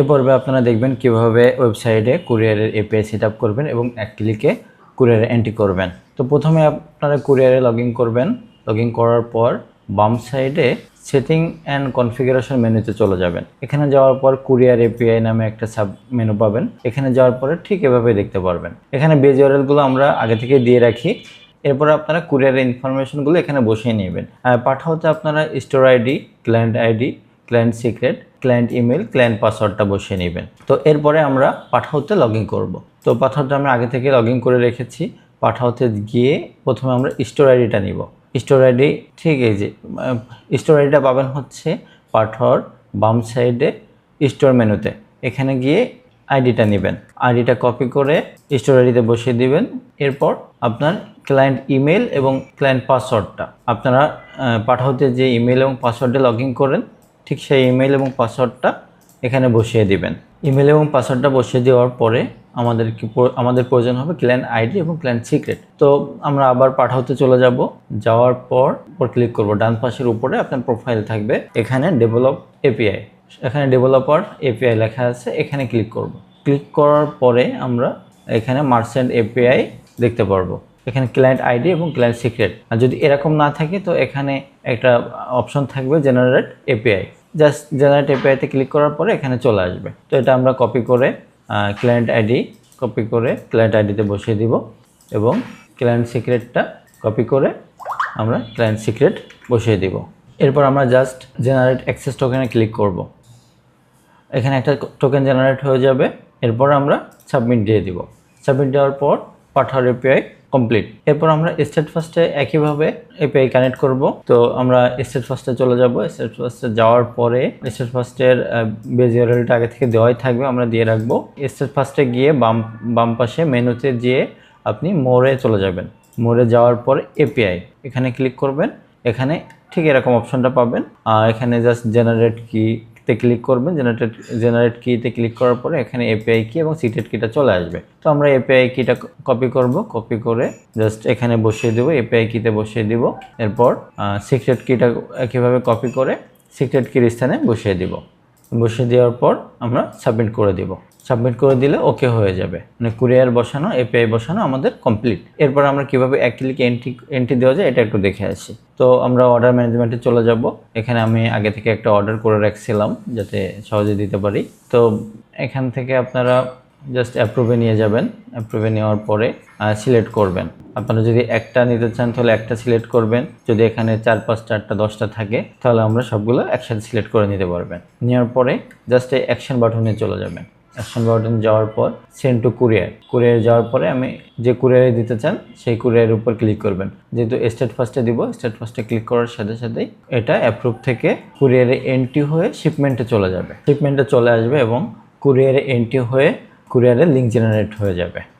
এ পর্বে আপনারা দেখবেন কিভাবে ওয়েবসাইটে কুরিয়ারের এপিআই সেট আপ করবেন এবং এক ক্লিকে কুরিয়ারে এন্ট্রি করবেন। তো প্রথমে আপনারা কুরিয়ারে লগ ইন করবেন। লগ ইন করার পর বাম সাইডে সেটিং অ্যান্ড কনফিগারেশন মেনুতে চলে যাবেন। এখানে যাওয়ার পর কুরিয়ার এপিআই নামে একটা সাব মেনু পাবেন। এখানে যাওয়ার পরে ঠিক এভাবে দেখতে পারবেন। এখানে বেজ ইউআরএলগুলো আমরা আগে থেকে দিয়ে রাখি। এরপর আপনারা কুরিয়ারের ইনফরমেশনগুলো এখানে বসিয়ে নেবেন। পাঠাতে আপনারা store ID, client secret, client email, client পাসওয়ার্ডটা বসিয়ে নেবেন। তো এরপরে আমরা পাঠাতে লগ ইন করবো। তো পাঠাতে আমরা আগে থেকে লগ ইন করে রেখেছি। পাঠাতে গিয়ে প্রথমে আমরা স্টোর আইডিটা নিব। স্টোর আইডি ঠিক এই যে স্টোর আইডিটা পাবেন হচ্ছে পাঠার বাম সাইডে স্টোর মেনুতে। এখানে গিয়ে আইডিটা নেবেন। আইডিটা কপি করে স্টোর আইডিতে বসিয়ে দিবেন। এরপর আপনার ক্লায়েন্ট ইমেল এবং ক্লায়েন্ট পাসওয়ার্ডটা আপনারা পাঠাতে যে ইমেল এবং পাসওয়ার্ডে লগ ইন করেন ঠিক সেই ইমেল এবং পাসওয়ার্ডটা এখানে বসিয়ে দিবেন। ইমেল এবং পাসওয়ার্ডটা বসিয়ে দেওয়ার পরে আমাদের প্রয়োজন হবে ক্লায়েন্ট আইডি এবং ক্লায়েন্ট সিক্রেট। তো আমরা আবার পাঠাতে চলে যাব। যাওয়ার পর ক্লিক করব। ডান পাশের উপরে আপনার প্রোফাইল থাকবে। এখানে ডেভেলপ এপিআই, এখানে ডেভেলপার এপিআই লেখা আছে। এখানে ক্লিক করব। ক্লিক করার পরে আমরা এখানে মার্চেন্ট এপিআই দেখতে পারবো। এখানে ক্লায়েন্ট আইডি এবং ক্লায়েন্ট সিক্রেট। আর যদি এরকম না থাকে তো এখানে একটা অপশন থাকবে জেনারেট এপিআই। জাস্ট জেনারেট এপিআইতে ক্লিক করার পরে এখানে চলে আসবে। তো এটা আমরা কপি করে ক্লায়েন্ট আইডিতে বসিয়ে দিব এবং ক্লায়েন্ট সিক্রেটটা কপি করে আমরা ক্লায়েন্ট সিক্রেট বসিয়ে দিব। এরপর আমরা জাস্ট জেনারেট অ্যাক্সেস টোকেনে ক্লিক করব। এখানে একটা টোকেন জেনারেট হয়ে যাবে। এরপর আমরা সাবমিট দিয়ে দিব। সাবমিট দেওয়ার পর পাঠার এপিআই কমপ্লিট। এরপর আমরা স্টেট ফার্স্টে একইভাবে এপিআই কানেক্ট করব। তো আমরা স্টেট ফার্স্টে চলে যাব। স্টেট ফার্স্টে যাওয়ার পরে স্টেট ফার্স্টের বেজ ইউআরএলটা আগে থেকে দেওয়াই থাকবে, আমরা দিয়ে রাখবো। স্টেট ফার্স্টে গিয়ে বাম পাশে মেনুতে গিয়ে আপনি মোরে চলে যাবেন। মোরে যাওয়ার পর এপিআই এখানে ক্লিক করবেন। এখানে ঠিক এরকম অপশনটা পাবেন। আর এখানে জাস্ট জেনারেট কিতে ক্লিক করবেন। জেনারেট কিতে ক্লিক করার পরে এখানে এপিআই কি এবং সিক্রেট কিটা চলে আসবে। তো আমরা এপিআই কিটা কপি করব। কপি করে জাস্ট এখানে বসিয়ে দেবো, এপিআই কিতে বসিয়ে দিব। এরপর সিক্রেট কিটা একইভাবে কপি করে সিক্রেট কির স্থানে বসিয়ে দিব। বসিয়ে দেওয়ার পর আমরা সাবমিট করে দিব। সাবমিট করে দিলে ওকে হয়ে যাবে। মানে কুরিয়ার বসানো, এপিআই বসানো আমাদের কমপ্লিট। এরপর আমরা কিভাবে এক ক্লিকে এন্ট্রি দেওয়া যায় এটা একটু দেখে আসি। তো আমরা অর্ডার ম্যানেজমেন্টে চলে যাব। এখানে আমি আগে থেকে একটা অর্ডার করে রাখছিলাম যাতে সহজে দিতে পারি। তো এখান থেকে আপনারা জাস্ট অ্যাপ্রুভে নিয়ে যাবেন। অ্যাপ্রুভে নেওয়ার পরে সিলেক্ট করবেন। আপনারা যদি একটা নিতে চান তাহলে একটা সিলেক্ট করবেন। যদি এখানে 4, 5, 4টা 10টা থাকে তাহলে আমরা সবগুলো একসাথে সিলেক্ট করে নিতে পারবেন। নেওয়ার পরে জাস্ট এই অ্যাকশন বাটনে চলে যাবেন। অ্যাকশন বাটন যাওয়ার পর সেন্ড টু কুরিয়ার যাওয়ার পরে আমি যে কুরিয়ারে দিতে চান সেই কুরিয়ারের উপর ক্লিক করবেন। যেহেতু স্টেট ফার্স্টে দিব, স্টেট ফার্স্টে ক্লিক করার সাথে সাথেই এটা অ্যাপ্রুভ থেকে কুরিয়ারে এন্ট্রি হয়ে শিপমেন্টে চলে যাবে। শিপমেন্টে চলে আসবে এবং কুরিয়ারে এন্ট্রি হয়ে কুরিয়ারের লিঙ্ক জেনারেট হয়ে যাবে।